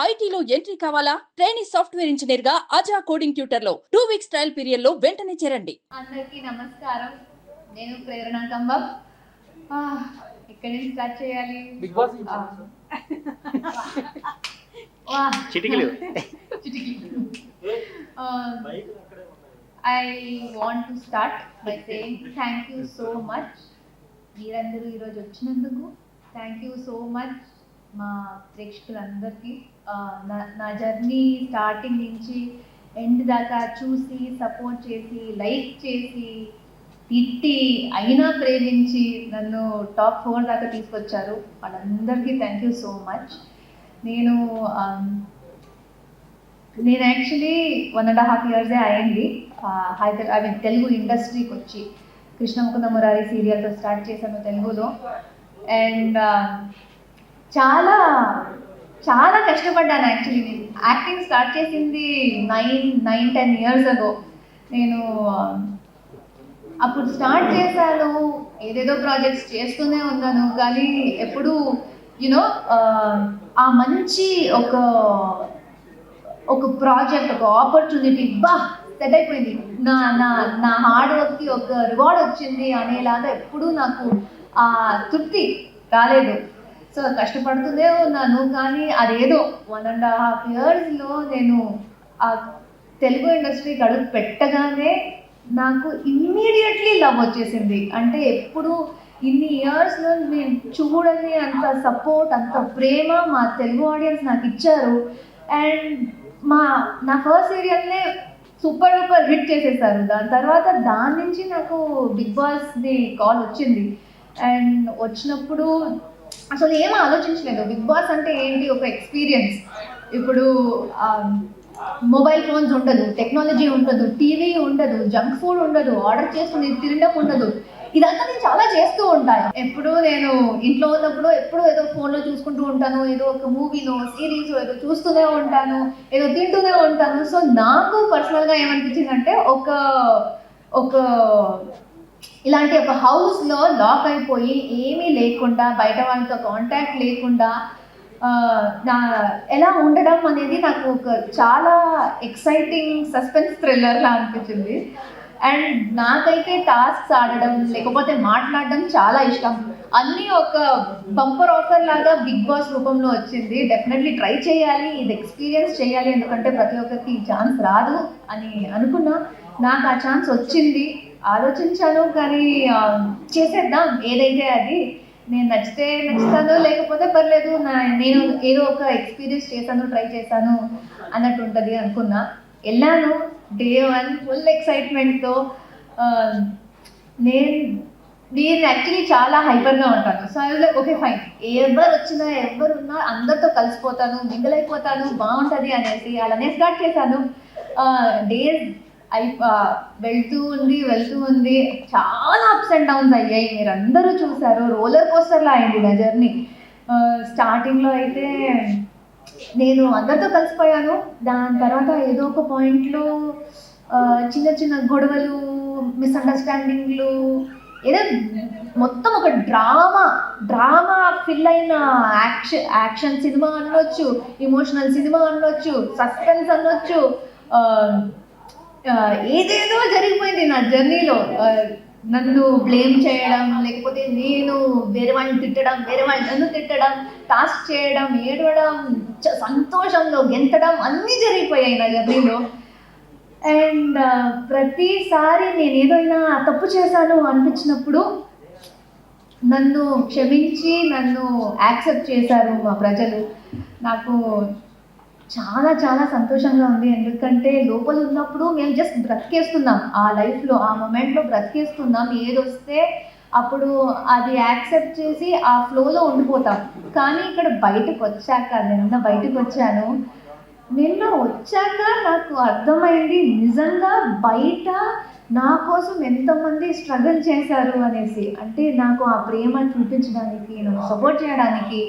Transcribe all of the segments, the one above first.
ఐటీలో ఎంట్రీ కావాలా? Trainee software engineer గా అజా కోడింగ్ ట్యూటర్ లో 2 వీక్స్ ట్రయల్ పీరియడ్ లో వెంటనే చేరండి. అందరికీ నమస్కారం. నేను ప్రేరణ కంబం. ఎక్కడి నుంచి స్టార్ట్ చేయాలి? బిగ్ బాస్ చిటికలు. I want to start by saying thank you so much. మీరందరూ ఈరోజు వచ్చినందుకు థ్యాంక్ యూ సో మచ్. మా ప్రేక్షకులందరికీ నా జర్నీ స్టార్టింగ్ నుంచి ఎండ్ దాకా చూసి సపోర్ట్ చేసి లైక్ చేసి తిట్టి అయినా ప్రేమించి నన్ను టాప్ 4 దాకా తీసుకొచ్చారు. వాళ్ళందరికీ థ్యాంక్ యూ సో మచ్. నేను యాక్చువల్లీ 1.5 years అయింది తెలుగు ఇండస్ట్రీకి వచ్చి. కృష్ణముకుంద మురారి సీరియల్తో స్టార్ట్ చేశాను తెలుగులో. అండ్ చాలా చాలా కష్టపడ్డాను. యాక్చువల్లీ నేను యాక్టింగ్ స్టార్ట్ చేసింది 9-10 years ago. నేను అప్పుడు స్టార్ట్ చేశాను, ఏదేదో ప్రాజెక్ట్స్ చేస్తూనే ఉన్నాను. కానీ ఎప్పుడు యూనో ఆ మంచి ఒక ప్రాజెక్ట్, ఒక ఆపర్చునిటీ సెట్ అయిపోయింది, నా హార్డ్ వర్క్కి ఒక రివార్డ్ వచ్చింది అనేలాగా ఎప్పుడూ నాకు ఆ తృప్తి రాలేదు. సో కష్టపడుతూనే ఉన్నాను. కానీ అదేదో 1.5 yearsలో నేను ఆ తెలుగు ఇండస్ట్రీకి అడుగు పెట్టగానే నాకు ఇమ్మీడియట్లీ లవ్ వచ్చేసింది. అంటే ఎప్పుడు ఇన్ని ఇయర్స్లో నేను చూడని అంత సపోర్ట్, అంత ప్రేమ మా తెలుగు ఆడియన్స్ నాకు ఇచ్చారు. అండ్ నా ఫస్ట్ సీరియల్నే సూపర్ డూపర్ హిట్ చేసేసారు. దాని నుంచి నాకు బిగ్ బాస్ది కాల్ వచ్చింది. అండ్ వచ్చినప్పుడు అసలు ఏం ఆలోచించలేదు. బిగ్ బాస్ అంటే ఏంటి, ఒక ఎక్స్పీరియన్స్. ఇప్పుడు మొబైల్ ఫోన్స్ ఉండదు, టెక్నాలజీ ఉండదు, టీవీ ఉండదు, జంక్ ఫుడ్ ఉండదు, ఆర్డర్ చేసుకుని తినడం ఉండదు. ఇదంతా నేను చాలా చేస్తూ ఉంటాను. ఎప్పుడు నేను ఇంట్లో ఉన్నప్పుడు ఎప్పుడు ఏదో ఫోన్లో చూసుకుంటూ ఉంటాను, ఏదో ఒక మూవీనో సిరీస్ ఏదో చూస్తూనే ఉంటాను, ఏదో తింటూనే ఉంటాను. సో నాకు పర్సనల్గా ఏమనిపించిందంటే ఒక ఇలాంటి ఒక హౌస్లో లాక్ అయిపోయి ఏమీ లేకుండా, బయట వాళ్ళతో కాంటాక్ట్ లేకుండా ఎలా ఉండడం అనేది నాకు ఒక చాలా ఎక్సైటింగ్ సస్పెన్స్ థ్రిల్లర్లా అనిపించింది. అండ్ నాకైతే టాస్క్స్ ఆడడం లేకపోతే మాట్లాడడం చాలా ఇష్టం. అన్నీ ఒక బంపర్ ఆఫర్ లాగా బిగ్ బాస్ రూపంలో వచ్చింది. డెఫినెట్లీ ట్రై చేయాలి, ఇది ఎక్స్పీరియన్స్ చేయాలి, ఎందుకంటే ప్రతి ఒక్కరికి ఈ ఛాన్స్ రాదు అని అనుకున్నా. నాకు ఆ ఛాన్స్ వచ్చింది. ఆలోచించాను, కానీ చేసేద్దాం, ఏదైతే అది. నేను నచ్చితే నచ్చుతాను, లేకపోతే పర్లేదు, నేను ఏదో ఒక ఎక్స్పీరియన్స్ చేశాను, ట్రై చేశాను అన్నట్టు ఉంటుంది అనుకున్నా. వెళ్ళాను Day 1 ఫుల్ ఎక్సైట్మెంట్తో. నేను యాక్చువల్లీ చాలా హైపర్గా ఉంటాను. So I like okay fine, ఎవరున్నా అందరితో కలిసిపోతాను, మింగిల్ అయిపోతాను, బాగుంటుంది అనేసి అలానే స్టార్ట్ చేశాను. డేస్ వెళ్తూ ఉంది, చాలా అప్స్ అండ్ డౌన్స్ అయ్యాయి. మీరు అందరూ చూసారు, రోలర్ కోస్టర్లా అయింది నా జర్నీ. స్టార్టింగ్లో అయితే నేను అందరితో కలిసిపోయాను. దాని తర్వాత ఏదో ఒక పాయింట్లో చిన్న చిన్న గొడవలు, మిస్అండర్స్టాండింగ్లు, ఏదో మొత్తం ఒక డ్రామా ఫిల్ అయిన యాక్షన్ సినిమా అనొచ్చు, ఇమోషనల్ సినిమా అనొచ్చు, సస్పెన్స్ అనొచ్చు, ఏదేదో జరిగిపోయింది నా జర్నీలో. నన్ను బ్లేమ్ చేయడం, లేకపోతే నేను వేరే వాళ్ళని తిట్టడం, వేరే వాళ్ళు నన్ను తిట్టడం, టాస్క్ చేయడం, ఏడవడం, సంతోషంలో గెంతడం, అన్నీ జరిగిపోయాయి నా జర్నీలో. అండ్ ప్రతిసారి నేను ఏదైనా తప్పు చేశాను అనిపించినప్పుడు నన్ను క్షమించి నన్ను యాక్సెప్ట్ చేశారు మా ప్రజలు. నాకు చాలా చాలా సంతోషంగా ఉంది. ఎందుకంటే లోపల ఉన్నప్పుడు మేము జస్ట్ బ్రతికేస్తున్నాం, ఆ లైఫ్లో ఆ మూమెంట్లో బ్రతికేస్తున్నాం. ఏదొస్తే అప్పుడు అది యాక్సెప్ట్ చేసి ఆ ఫ్లోలో ఉండిపోతాం. కానీ ఇక్కడ బయటకు వచ్చాక, నిన్న వచ్చాక నాకు అర్థమైంది నిజంగా బయట నా కోసం ఎంతమంది స్ట్రగుల్ చేశారు అనేసి. అంటే నాకు ఆ ప్రేమ చూపించడానికి, నాకు సపోర్ట్ చేయడానికి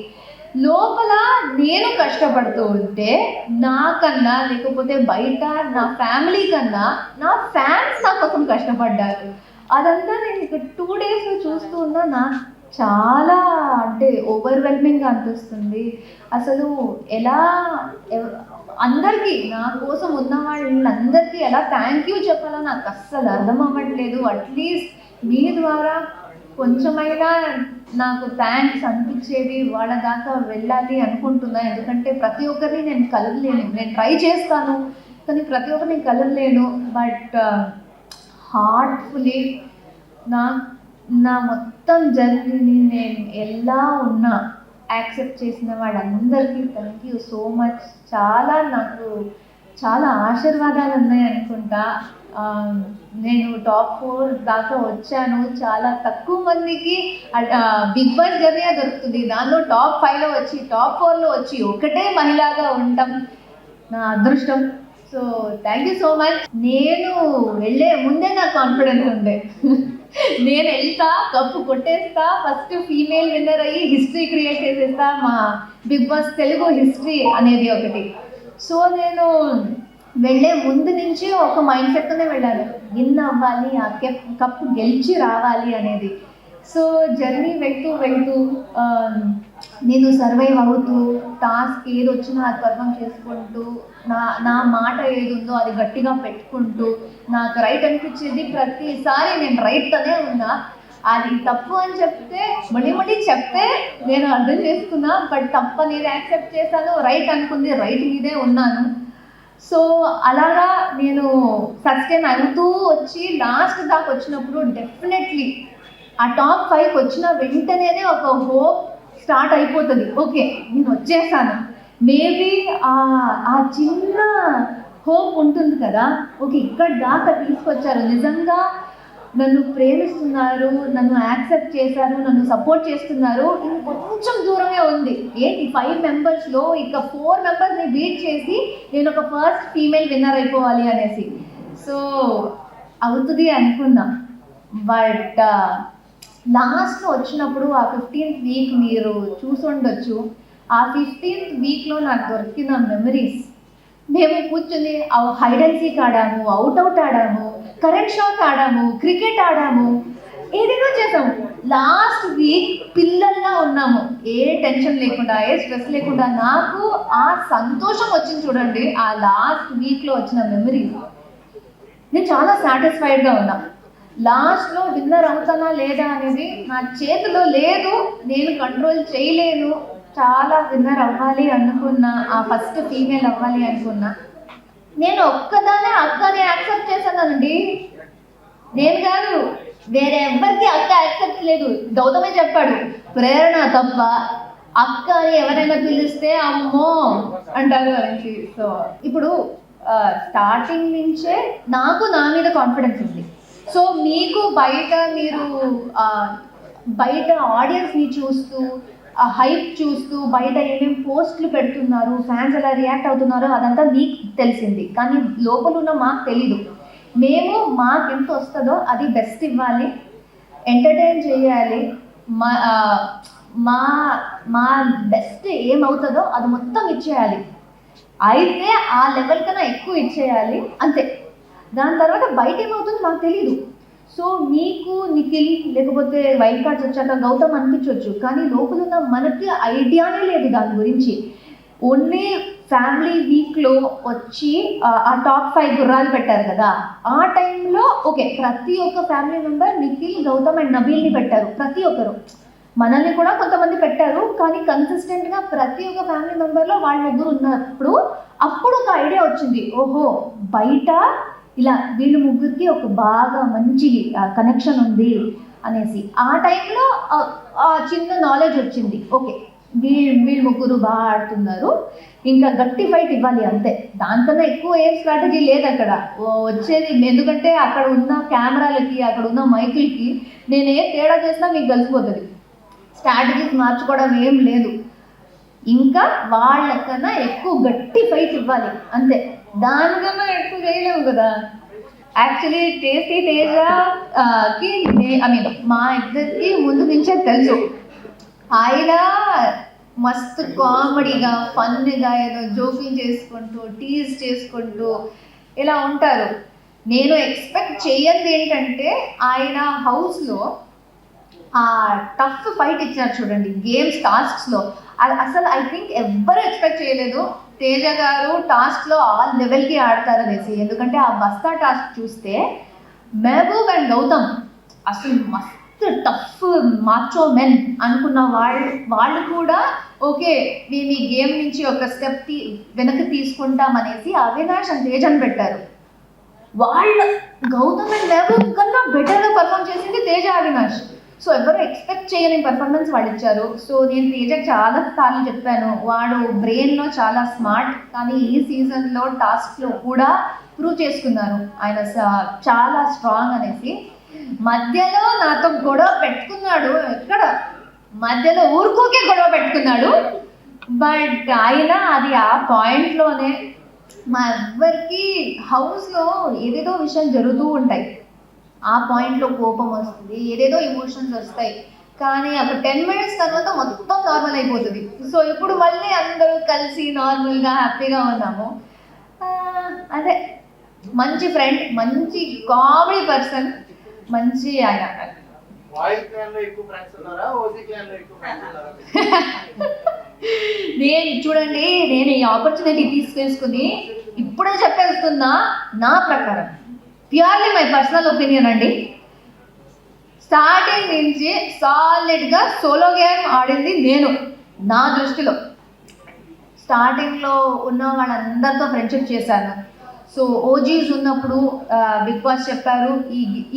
లోపల నేను కష్టపడుతూ ఉంటే నాకన్నా, లేకపోతే బయట నా ఫ్యామిలీ కన్నా నా ఫ్యాన్స్ నా కోసం కష్టపడ్డారు. అదంతా నేను ఇక్కడ 2 days చూస్తూ ఉన్నా. చాలా అంటే ఓవర్వెల్మింగ్గా అనిపిస్తుంది. అసలు ఎలా అందరికీ నా కోసం ఉన్న వాళ్ళందరికీ ఎలా థ్యాంక్ యూ చెప్పాలో నాకు అస్సలు అర్థం అవ్వట్లేదు. అట్లీస్ట్ మీ ద్వారా కొంచెమైనా నాకు థ్యాంక్స్ అనిపించేది వాళ్ళ దాకా వెళ్ళాలి అనుకుంటున్నా. ఎందుకంటే ప్రతి ఒక్కరిని నేను కలవలేను, నేను ట్రై చేస్తాను కానీ ప్రతి ఒక్కరిని కలవలేను. బట్ హార్ట్ఫుల్లీ నా మొత్తం జర్నీని నేను ఎలా ఉన్నా యాక్సెప్ట్ చేసిన వాళ్ళందరికీ థ్యాంక్ యూ సో మచ్. నాకు చాలా ఆశీర్వాదాలు ఉన్నాయి అనుకుంటా. నేను టాప్ 4 దాకా వచ్చాను. చాలా తక్కువ మందికి బిగ్ బాస్ జర్నీ దొరుకుతుంది. దానిలో టాప్ 5లో వచ్చి టాప్ 4లో వచ్చి ఒకటే మహిళగా ఉండటం నా అదృష్టం. So thank you so much. నేను వెళ్ళే ముందే నాకు కాన్ఫిడెన్స్ ఉండే నేను వెళ్తా, కప్పు కొట్టేస్తా, ఫస్ట్ ఫీమేల్ విన్నర్ అయ్యి హిస్టరీ క్రియేట్ చేసేస్తా, మా బిగ్ బాస్ తెలుగు హిస్టరీ అనేది ఒకటి. సో నేను వెళ్ళే ముందు నుంచి ఒక మైండ్ సెట్తోనే వెళ్ళాను, విన్ అవ్వాలి, ఆ కప్పు గెలిచి రావాలి అనేది. సో జర్నీ వెళ్తూ నేను సర్వైవ్ అవుతూ టాస్క్ ఏది వచ్చినా అది పర్ఫామ్ చేసుకుంటూ నా మాట ఏది ఉందో అది గట్టిగా పెట్టుకుంటూ నాకు రైట్ అనిపించేది ప్రతిసారి నేను రైట్తోనే ఉన్నా. అది తప్పు అని చెప్తే మళ్ళీ చెప్తే నేను అర్థం చేసుకున్నా. బట్ తప్పు అనేది యాక్సెప్ట్ చేశాను, రైట్ అనుకుంది రైట్ మీదే ఉన్నాను. సో అలాగా నేను సస్టైన్ అవుతూ వచ్చి లాస్ట్ దాకా వచ్చినప్పుడు డెఫినెట్లీ ఆ టాప్ 5కి వచ్చిన వెంటనే ఒక హోప్ స్టార్ట్ అయిపోతుంది. ఓకే నేను వచ్చేసాను, మేబీ ఆ చిన్న హోప్ ఉంటుంది కదా, ఓకే ఇక్కడ దాకా తీసుకొచ్చారు, నిజంగా నన్ను ప్రేమిస్తున్నారు, నన్ను యాక్సెప్ట్ చేశారు, నన్ను సపోర్ట్ చేస్తున్నారు. ఇది కొంచెం దూరమే ఉంది. ఏంటి 5 మెంబర్స్లో ఇక 4 మెంబర్స్ని బీట్ చేసి నేను ఒక ఫస్ట్ ఫీమేల్ విన్నర్ అయిపోవాలి అనేసి. సో అవుతుంది అనుకున్నా. బట్ లాస్ట్లో వచ్చినప్పుడు ఆ 15th వీక్ మీరు చూసుండొచ్చు. ఆ 15th వీక్లో నాకు దొరికిన మెమరీస్, మేము కూర్చొని హైడ్ అండ్ సీక్ ఆడాము, అవుట్ ఆడాము, కరెంట్ షాక్ ఆడాము, క్రికెట్ ఆడాము, ఏదేదో చేసాము. లాస్ట్ వీక్ పిల్లల్లా ఉన్నాము, ఏ టెన్షన్ లేకుండా, ఏ స్ట్రెస్ లేకుండా. నాకు ఆ సంతోషం వచ్చింది చూడండి, ఆ లాస్ట్ వీక్లో వచ్చిన మెమరీస్. నేను చాలా సాటిస్ఫైడ్గా ఉన్నా. లాస్ట్లో విన్నర్ అవుతానా లేదా అనేది నా చేతిలో లేదు, నేను కంట్రోల్ చేయలేను. చాలా విన్నర్ అవ్వాలి అనుకున్నా, ఆ ఫస్ట్ ఫీమేల్ అవ్వాలి అనుకున్నా. నేను ఒక్కదానే అక్కని యాక్సెప్ట్ చేశానండి, నేను కాదు, వేరే ఎవ్వరికి అక్క యాక్సెప్ట్ లేదు. గౌతమే చెప్పాడు, ప్రేరణ తప్ప అక్క అని ఎవరైనా పిలిస్తే అమ్మో అంటారు అనేసి. సో ఇప్పుడు స్టార్టింగ్ నుంచే నాకు నా మీద కాన్ఫిడెన్స్ ఉంది. సో మీకు మీరు బయట ఆడియన్స్ని చూస్తూ, హైప్ చూస్తూ, బయట ఏమేమి పోస్టులు పెడుతున్నారు, ఫ్యాన్స్ ఎలా రియాక్ట్ అవుతున్నారో అదంతా మీకు తెలిసింది. కానీ లోపల ఉన్న మాకు తెలీదు. మేము మాకు ఎంత వస్తుందో అది బెస్ట్ ఇవ్వాలి, ఎంటర్టైన్ చేయాలి, మా బెస్ట్ ఏమవుతుందో అది మొత్తం ఇచ్చేయాలి. అయితే ఆ లెవెల్ కన్నా ఎక్కువ ఇచ్చేయాలి అంతే. దాని తర్వాత బయట ఏమవుతుందో మాకు తెలీదు. సో మీకు నిఖిల్ లేకపోతే వైల్డ్ కార్డ్స్ వచ్చాక గౌతమ్ అనిపించవచ్చు, కానీ లోపల ఉన్న మనకి ఐడియానే లేదు దాని గురించి. ఓన్లీ ఫ్యామిలీ వీక్లో వచ్చి ఆ టాప్ 5 గుర్రాలు పెట్టారు కదా, ఆ టైంలో ఓకే ప్రతి ఒక్క family member Nikhil, Gautam and నబీల్ని పెట్టారు. ప్రతి ఒక్కరు మనల్ని కూడా కొంతమంది పెట్టారు, కానీ కన్సిస్టెంట్గా ప్రతి ఒక్క ఫ్యామిలీ మెంబర్లో వాళ్ళు ముగ్గురు ఉన్నప్పుడు అప్పుడు ఒక ఐడియా వచ్చింది, ఓహో బయట ఇలా వీళ్ళు ముగ్గురికి ఒక బాగా మంచి కనెక్షన్ ఉంది అనేసి. ఆ టైంలో చిన్న నాలెడ్జ్ వచ్చింది, ఓకే వీళ్ళు ముగ్గురు బాగా ఆడుతున్నారు, ఇంకా గట్టి ఫైట్ ఇవ్వాలి అంతే. దానికన్నా ఎక్కువ ఏం స్ట్రాటజీ లేదు అక్కడ వచ్చేది. ఎందుకంటే అక్కడ ఉన్న కెమెరాలకి, అక్కడ ఉన్న మైకులకి నేను ఏ తేడా చేసినా మీకు తెలిసిపోతుంది. స్ట్రాటజీస్ మార్చుకోవడం ఏం లేదు, ఇంకా వాళ్ళకన్నా ఎక్కువ గట్టి ఫైట్ ఇవ్వాలి అంతే. దానికన్నా ఎక్కువ చేయలేము కదా. యాక్చువల్లీ టేస్టీ తేజకి మా ఇద్దరికి ముందు నుంచే తెలుసు, ఆయన మస్తు కామెడీగా ఫన్గా ఏదో జోకింగ్ చేసుకుంటూ టీజ్ చేసుకుంటూ ఇలా ఉంటారు. నేను ఎక్స్పెక్ట్ చేయనిది ఏంటంటే ఆయన హౌస్లో ఆ టఫ్ ఫైట్ ఇచ్చారు చూడండి గేమ్స్ టాస్క్స్లో. అసలు ఐ థింక్ ఎవ్వరు ఎక్స్పెక్ట్ చేయలేదు తేజ గారు టాస్క్లో ఆ లెవెల్కి ఆడతారు అనేసి. ఎందుకంటే ఆ బస్తా టాస్క్ చూస్తే మెహబూబ్ అండ్ గౌతమ్ అసలు మస్తు టఫ్ మాచో మెన్ అనుకున్న వాళ్ళు కూడా ఓకే మేము ఈ గేమ్ నుంచి ఒక స్టెప్ వెనక్కి తీసుకుంటామనేసి అవినాష్ అండ్ తేజని పెట్టారు. వాళ్ళు గౌతమ్ అండ్ మెహబూబ్ కన్నా బెటర్గా పర్ఫామ్ చేసింది తేజ అవినాష్. సో ఎవరు ఎక్స్పెక్ట్ చేయని పర్ఫార్మెన్స్ వాళ్ళు ఇచ్చారు. సో నేను తేజకి చాలా సార్లు చెప్పాను వాడు బ్రెయిన్లో చాలా స్మార్ట్, కానీ ఈ సీజన్లో టాస్క్లో కూడా ప్రూవ్ చేసుకున్నారు ఆయన చాలా స్ట్రాంగ్ అనేసి. మధ్యలో నాతో గొడవ పెట్టుకున్నాడు, ఎక్కడ మధ్యలో ఊరుకోకే గొడవ పెట్టుకున్నాడు. బట్ అయినా అది ఆ పాయింట్లోనే మా ఎవ్వరికి హౌస్లో ఏదేదో విషయం జరుగుతూ ఉంటాయి, ఆ పాయింట్లో కోపం వస్తుంది, ఏదేదో ఎమోషన్స్ వస్తాయి, కానీ ఒక 10 minutes తర్వాత మొత్తం నార్మల్ అయిపోతుంది. సో ఇప్పుడు మళ్ళీ అందరూ కలిసి నార్మల్గా హ్యాపీగా ఉన్నాము. అదే మంచి ఫ్రెండ్, మంచి కామెడీ పర్సన్, మంచి ఆయన. నేను చూడండి, నేను ఈ ఆపర్చునిటీ తీసుకుని ఇప్పుడే చెప్పేస్తున్నా, నా ప్రకారం ప్యూర్లీ మై పర్సనల్ ఒపీనియన్ అండి, స్టార్టింగ్ నుంచి సాలిడ్గా సోలో గేమ్ ఆడింది నేను. నా దృష్టిలో స్టార్టింగ్లో ఉన్న వాళ్ళందరితో ఫ్రెండ్షిప్ చేశాను. సో ఓజీస్ ఉన్నప్పుడు బిగ్ బాస్ చెప్పారు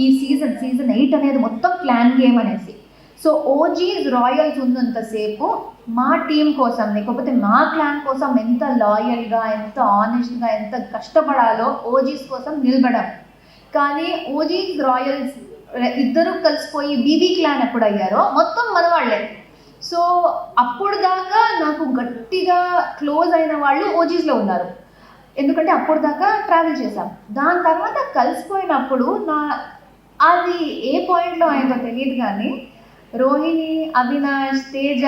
ఈ సీజన్ 8 అనేది మొత్తం క్లాన్ గేమ్ అనేసి. సో ఓజీస్ రాయల్స్ ఉన్నంతసేపు మా టీం కోసం లేకపోతే మా క్లాన్ కోసం ఎంత లాయల్గా, ఎంత ఆనెస్ట్గా, ఎంత కష్టపడాలో ఓజీస్ కోసం నిలబడాం. కానీ ఓజీస్ రాయల్స్ ఇద్దరు కలిసిపోయి బీబీ క్లాన్ ఎప్పుడు అయ్యారో మొత్తం మన వాళ్ళే. సో అప్పుడు దాకా నాకు గట్టిగా క్లోజ్ అయిన వాళ్ళు ఓజీస్లో ఉన్నారు, ఎందుకంటే అప్పుడు దాకా ట్రావెల్ చేశాం. దాని తర్వాత కలిసిపోయినప్పుడు అది ఏ పాయింట్లో అయిందో తెలియదు, కానీ రోహిణి, అవినాష్, తేజ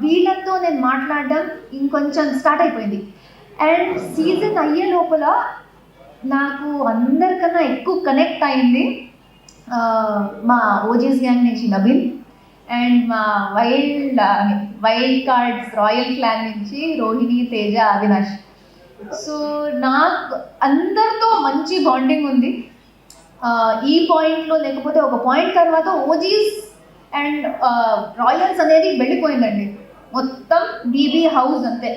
వీళ్ళతో నేను మాట్లాడడం ఇంకొంచెం స్టార్ట్ అయిపోయింది. అండ్ సీజన్ అయ్యే లోపల నాకు అందరికన్నా ఎక్కువ కనెక్ట్ అయింది మా ఓజీస్ గ్యాంగ్ నుంచి నబీల్, అండ్ మా వైల్డ్ కార్డ్స్ రాయల్ క్లాన్ నుంచి రోహిణి, తేజ, అవినాష్. సో నాకు అందరితో మంచి బాండింగ్ ఉంది ఈ పాయింట్లో. లేకపోతే ఒక పాయింట్ తర్వాత ఓజీస్ అండ్ రాయల్స్ అనేది వెళ్ళిపోయిందండి, మొత్తం బీబీ హౌస్ అంతే.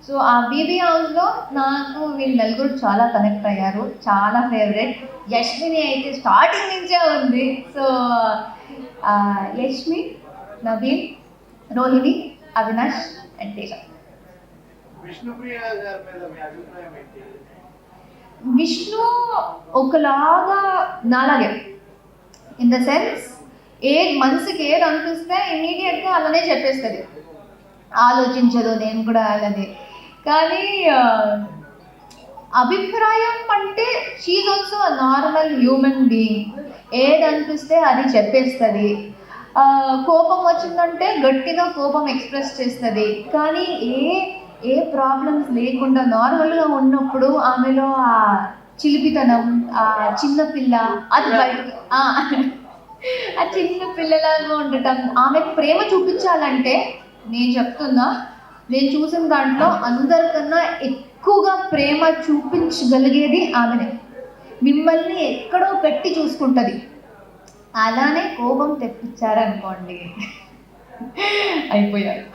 సో ఆ బీబీ హౌస్లో నాకు వీళ్ళు నలుగురు చాలా కనెక్ట్ అయ్యారు, చాలా ఫేవరెట్. యష్మిని అయితే స్టార్టింగ్ నుంచే ఉంది. So Yashmi, Nabeel, Rohini, Avinash and Teja. విష్ణు ఒకలాగా నాలాగే, ఇన్ ద సెన్స్ మనసుకి ఏది అనిపిస్తే ఇమీడియట్గా అలానే చెప్పేస్తుంది, ఆలోచించదు. నేను కూడా అలానే. కానీ అభిప్రాయం అంటే she also a normal human being, ఏది అనిపిస్తే అది చెప్పేస్తుంది. కోపం వచ్చిందంటే గట్టిగా కోపం ఎక్స్ప్రెస్ చేస్తుంది. కానీ ఏ ప్రాబ్లమ్స్ లేకుండా నార్మల్గా ఉన్నప్పుడు ఆమెలో ఆ చిలిపితనం, ఆ చిన్నపిల్ల అది బయట, ఆ చిన్న పిల్లలాగా ఉండటం, ఆమె ప్రేమ చూపించాలంటే నేను చెప్తున్నా, నేను చూసిన దాంట్లో అందరికన్నా ఎక్కువగా ప్రేమ చూపించగలిగేది ఆమెనే. మిమ్మల్ని ఎక్కడో పెట్టి చూసుకుంటుంది. అలానే కోపం తెప్పించారనుకోండి అయిపోయారు.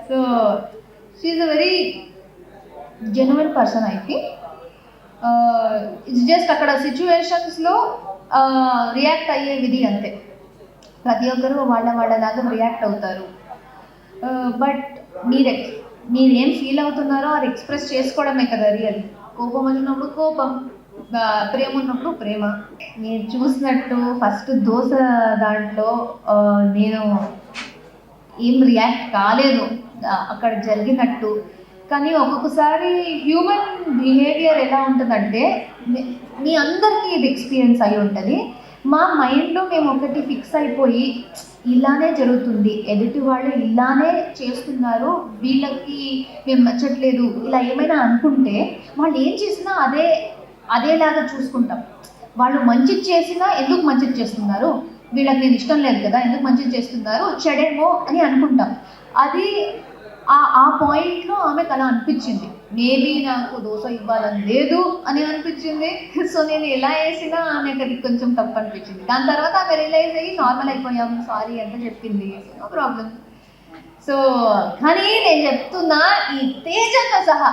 So she a very genuine person. I think it's just అక్కడ సిచ్యువేషన్స్లో రియాక్ట్ అయ్యే విధి అంతే. ప్రతి ఒక్కరు వాళ్ళలాగా రియాక్ట్ అవుతారు. బట్ మీరేం ఫీల్ అవుతున్నారో అది ఎక్స్ప్రెస్ చేసుకోవడమే కదా రియల్. కోపం వచ్చినప్పుడు కోపం, ప్రేమ ఉన్నప్పుడు ప్రేమ. మీరు చూసినట్టు ఫస్ట్ దోశ దాంట్లో నేను ఏం రియాక్ట్ కాలేదు అక్కడ జరిగినట్టు. కానీ ఒక్కొక్కసారి హ్యూమన్ బిహేవియర్ ఎలా ఉంటుందంటే, మీ అందరికీ ఇది ఎక్స్పీరియన్స్ అయి ఉంటుంది. మా మైండ్లో మేము ఒకటి ఫిక్స్ అయిపోయి ఇలానే జరుగుతుంది, ఎదుటి వాళ్ళు ఇలానే చేస్తున్నారు, వీళ్ళకి మేము నచ్చట్లేదు, ఇలా ఏమైనా అనుకుంటే వాళ్ళు ఏం చేసినా అదేలాగా చూసుకుంటాం. వాళ్ళు మంచిది చేసినా ఎందుకు మంచిది చేస్తున్నారు, వీళ్ళకి నేను ఇష్టం లేదు కదా, ఎందుకు మంచిగా చేస్తున్నారు, వచ్చాడేమో అని అనుకుంటాం. అది ఆ పాయింట్లో ఆమెకు అలా అనిపించింది. మేబీ నాకు దోశ ఇవ్వాలని లేదు అని అనిపించింది. సో నేను ఎలా వేసినా ఆమెకు అది కొంచెం తప్పు అనిపించింది. దాని తర్వాత ఆమె రియలైజ్ అయ్యి నార్మల్ అయిపోయాం, సారీ అంతా చెప్పింది, నో ప్రాబ్లం. సో కానీ నేను చెప్తున్నా, ఈ తేజతో సహా,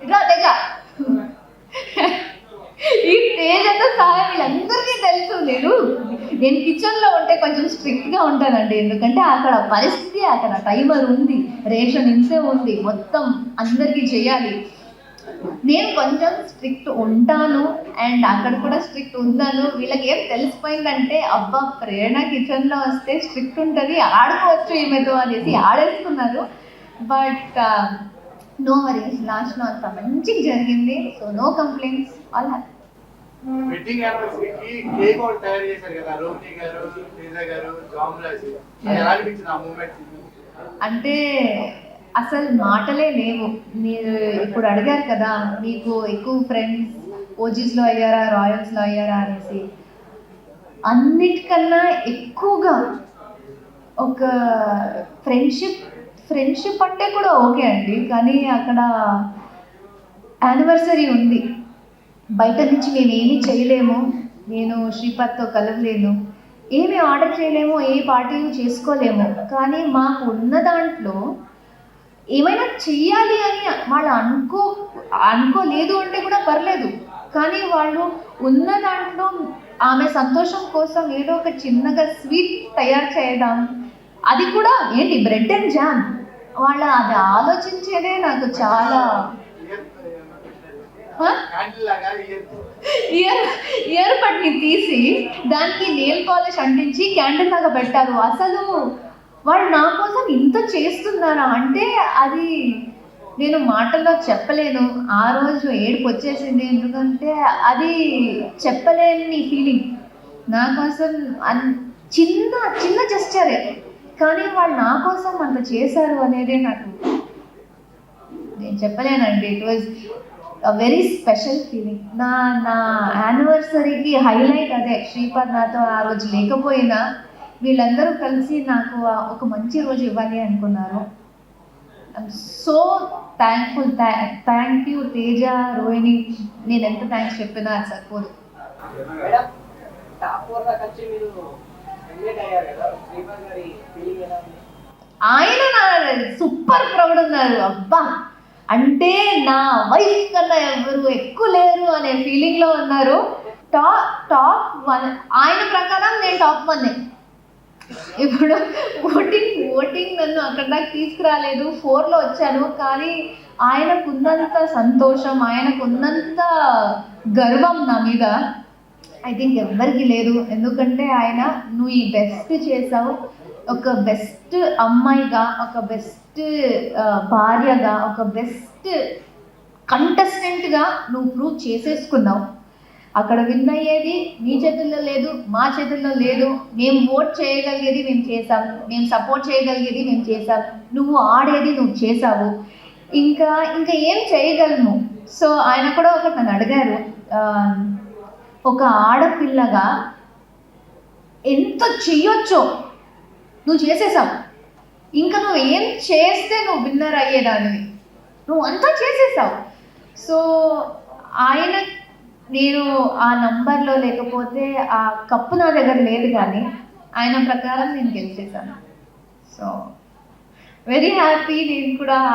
ఇట్లా తేజ, ఈ తేజతో సహా వీళ్ళందరికీ తెలుసు. నేను కిచెన్లో ఉంటే కొంచెం స్ట్రిక్ట్గా ఉంటానండి, ఎందుకంటే అక్కడ పరిస్థితి, అక్కడ టైమర్ ఉంది, రేషన్ ఇంతే ఉంది, మొత్తం అందరికీ చేయాలి. నేను కొంచెం స్ట్రిక్ట్ ఉంటాను అండ్ అక్కడ కూడా స్ట్రిక్ట్ ఉన్నాను. వీళ్ళకి ఏం తెలిసిపోయిందంటే, అబ్బా ప్రేరణ కిచెన్లో వస్తే స్ట్రిక్ట్ ఉంటుంది, ఆడుకోవచ్చు ఈమెతో అనేసి ఆడేసుకున్నారు. బట్ నో వరీస్, లాస్ట్లో అంత మంచిగా జరిగింది. So no complaints, all happy. Wedding యానివర్సరీకి కేక్ ఒకటి తయారు చేశారు కదా రోహిణి గారు, తేజ గారు, జామ్రాజ్, ఎలా అనిపించింది ఆ మూమెంట్? అంటే అసలు మాటలే లేవు. మీరు ఇప్పుడు అడిగారు కదా, మీకు ఎక్కువ ఫ్రెండ్స్ ఓజీస్లో అయ్యారా, రాయల్స్లో అయ్యారా అనేసి. అన్నిటికన్నా ఎక్కువగా ఒక ఫ్రెండ్షిప్ అంటే కూడా ఓకే అండి, కానీ అక్కడ యానివర్సరీ ఉంది, బయట నుంచి మేమేమీ చేయలేము, నేను శ్రీపాద్తో కలవలేను, ఏమి ఆర్డర్ చేయలేము, ఏ పార్టీలు చేసుకోలేము. కానీ మాకు ఉన్న దాంట్లో ఏమైనా చెయ్యాలి అని వాళ్ళు అనుకోలేదు అంటే కూడా పర్లేదు, కానీ వాళ్ళు ఉన్న దాంట్లో ఆమె సంతోషం కోసం ఏదో ఒక చిన్నగా స్వీట్ తయారు చేయడం, అది కూడా ఏంటి బ్రెడ్ అండ్ జామ్, వాళ్ళ అది ఆలోచించేదే నాకు చాలా. ఇయర్ బడ్ని తీసి దానికి నెయిల్ పాలిష్ అంటించి క్యాండిల్ లాగా పెట్టారు. అసలు వాళ్ళు నా కోసం ఇంత చేస్తున్నారా అంటే అది నేను మాటల్లో చెప్పలేను. ఆ రోజు ఏడుపు వచ్చేసింది, ఎందుకంటే అది చెప్పలేని ఫీలింగ్. నా కోసం చిన్న చిన్న జెస్చరే, కానీ వాళ్ళు నా కోసం అంత చేశారు అనేది నాకు నేను చెప్పలేనండి. It was very special feeling. నా యానివర్సరీకి హైలైట్ అదే. శ్రీపాద్ నాతో ఆ రోజు లేకపోయినా వీళ్ళందరూ కలిసి నాకు ఒక మంచి రోజు ఇవ్వాలి అనుకున్నారు. I'm so thankful. Thank you Teja, Rohini, నేను ఎంత థ్యాంక్స్ చెప్పినా అది సరిపోదు. ఆయన సూపర్ ప్రౌడ్ ఉన్నారు. అబ్బా అంటే నా వైఫ్ కన్నా ఎవరు ఎక్కువ లేరు అనే ఫీలింగ్లో ఉన్నారు. టాప్ 1 ఆయన ప్రకారం నేను టాప్ 1. ఇప్పుడు ఓటింగ్ నన్ను అక్కడ దాకా తీసుకురాలేదు, 4లో వచ్చాను, కానీ ఆయనకున్నంత సంతోషం, ఆయనకున్నంత గర్వం నా మీద ఐ థింక్ ఎవ్వరికి లేదు. ఎందుకంటే ఆయన నువ్వు ఈ బెస్ట్ చేసావు, ఒక బెస్ట్ అమ్మాయిగా, ఒక బెస్ట్ భార్యగా, ఒక బెస్ట్ కంటెస్టెంట్గా నువ్వు ప్రూవ్ చేసేసుకున్నావు. అక్కడ విన్ అయ్యేది మీ చేతుల్లో లేదు, మా చేతుల్లో లేదు. మేము ఓట్ చేయగలిగేది మేము చేసాం, మేము సపోర్ట్ చేయగలిగేది మేము చేసాం, నువ్వు ఆడేది నువ్వు చేసావు, ఇంకా ఏం చేయగలను. సో ఆయన కూడా ఒకటి నన్ను అడిగారు, ఒక ఆడపిల్లగా ఎంత చెయ్యొచ్చో నువ్వు చేసేసావు, ఇంకా నువ్వు ఏం చేస్తే నువ్వు విన్నర్ అయ్యేదానివి, నువ్వు అంతా చేసేసావు. సో ఆయన, నేను ఆ నంబర్లో లేకపోతే ఆ కప్పు నా దగ్గర లేదు, కానీ ఆయన ప్రకారం నేను గెలిచేసాను. So very happy.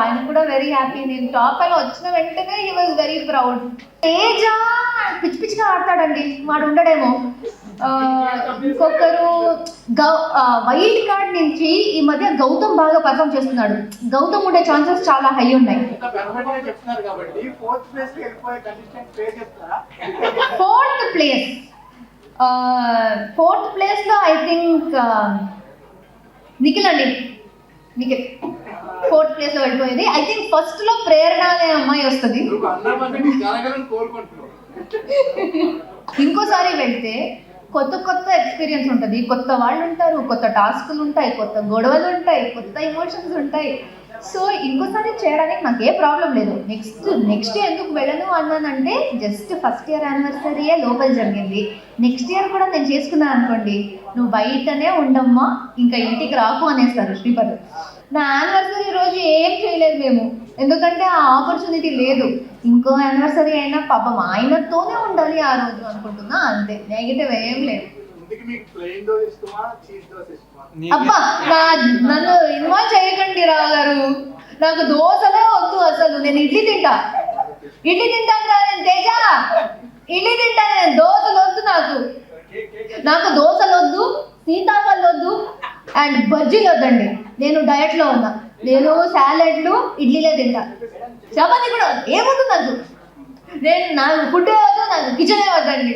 ఆయన కూడా వెరీ హ్యాపీ. నేను టాప్ అని వచ్చిన వెంటనే he was very proud. Teja పిచ్చిగా ఆడతాడండి, వాడు ఉండడేమో. ఇంకొకరు వైల్డ్ కార్డ్ నుంచి ఈ మధ్య గౌతమ్ బాగా పర్ఫామ్ చేస్తున్నాడు. గౌతమ్ ఉండే ఛాన్సెస్ చాలా హై ఉన్నాయి. 4th ప్లేస్లో ఐ థింక్ నిఖిల్ 4th ప్లేస్లో వెళ్ళిపోయింది. ఐ థింక్ ఫస్ట్లో ప్రేరణ అనే అమ్మాయి వస్తుంది. ఇంకోసారి వెళ్తే కొత్త ఎక్స్పీరియన్స్ ఉంటుంది, కొత్త వాళ్ళు ఉంటారు, కొత్త టాస్కులు ఉంటాయి, కొత్త గొడవలు ఉంటాయి, కొత్త ఎమోషన్స్ ఉంటాయి. సో ఇంకోసారి చేయడానికి నాకు ఏ ప్రాబ్లం లేదు. నెక్స్ట్ ఎందుకు వెళ్ళను అన్నానంటే జస్ట్ ఫస్ట్ ఇయర్ యానివర్సరీయే లోపల జరిగింది. నెక్స్ట్ ఇయర్ కూడా నేను చేసుకున్నాను అనుకోండి, నువ్వు బయటనే ఉండమ్మా, ఇంకా ఇంటికి రాకు అనేస్తారు శ్రీపతి. నా యానివర్సరీ రోజు ఏం చేయలేదు మేము, ఎందుకంటే ఆ ఆపర్చునిటీ లేదు. ఇంకో యానివర్సరీ అయినా పాపం ఆయనతోనే ఉండాలి ఆ రోజు అనుకుంటున్నా, అంతే. నెగిటివ్ ఏం లేదు. అబ్బా నన్ను ఇన్వాల్వ్ చేయకండి రావు గారు, నాకు దోశలే వద్దు అసలు. నేను ఇడ్లీ తింటాను రా నేను, తేజ ఇడ్లీ తింటాను నేను, దోశలు వద్దు నాకు దోశలు వద్దు, సీతాఫలం వద్దు, అండ్ బజ్జీలు వద్దండి. నేను డయట్లో ఉన్నా, నేను సాలెడ్లు ఇడ్లీలే తింటా, చపాతీ కూడా ఏమవుతుంది నాకు ఫుడ్ వద్దు, నాకు కిచెనే వద్దండి.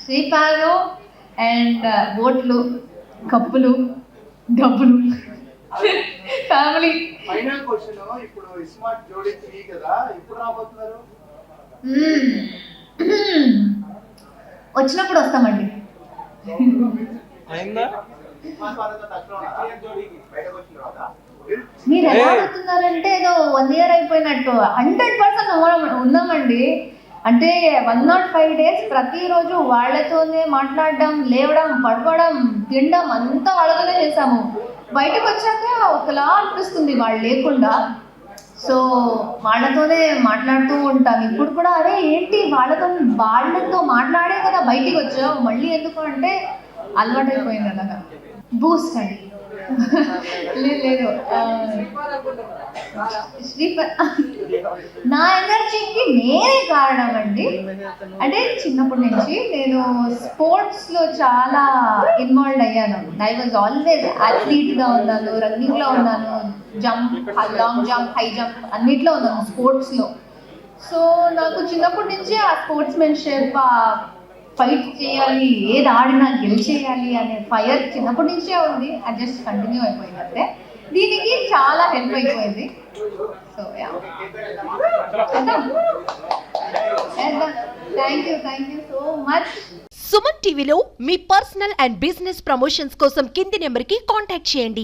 శ్రీపాదం అండ్ బోట్లు, కప్పులు, డబ్బులు, ఫ్యామిలీ. ఫైనల్ క్వశ్చన్, ఇప్పుడు స్మార్ట్ జోడీ 3 కదా, ఇప్పుడు రాబోతున్నారు? వచ్చినప్పుడు వస్తామండి. మీరు ఎలా అడుగుతున్నారంటే ఏదో 1 year అయిపోయినట్టు. 100% ఉన్నామండి. అంటే 105 days ప్రతిరోజు వాళ్ళతోనే మాట్లాడడం, లేవడం, పడవడం, తినడం అంతా వాళ్ళతోనే చేసాము. బయటకు వచ్చాక ఒకలా అనిపిస్తుంది వాళ్ళు లేకుండా. సో వాళ్ళతోనే మాట్లాడుతూ ఉంటాను. ఇప్పుడు కూడా అరే ఏంటి వాళ్ళతో మాట్లాడే కదా బయటికి వచ్చావు, మళ్ళీ ఎందుకు అంటే అలవాటు అయిపోయింది అలాగా. బూస్ట్ అండి. లేదు నా ఎనర్జీకి నేనే కారణం అండి. అంటే చిన్నప్పటి నుంచి నేను స్పోర్ట్స్లో చాలా ఇన్వాల్వ్ అయ్యాను. ఐ వాజ్ ఆల్వేస్ అథ్లీట్గా ఉన్నాను, రన్నింగ్లో ఉన్నాను, jump, long jump, high jump అన్నిట్లో ఉన్నాను స్పోర్ట్స్లో. సో నాకు చిన్నప్పటి నుంచి ఆ స్పోర్ట్స్మెన్షిప్, ఫైట్ చేయాలి, ఏది ఆడినా గెలిచేయాలి అనే ఫైర్ చిన్నప్పటి నుంచే ఉంది. అది జస్ట్ కంటిన్యూ అయిపోయింది అంతే. దీనికి చాలా హెల్ప్ అయిపోయింది. So thank you so much. Suman టీవీలో మీ పర్సనల్ అండ్ బిజినెస్ ప్రమోషన్స్ కోసం కింది నెంబర్కి కాంటాక్ట్ చేయండి.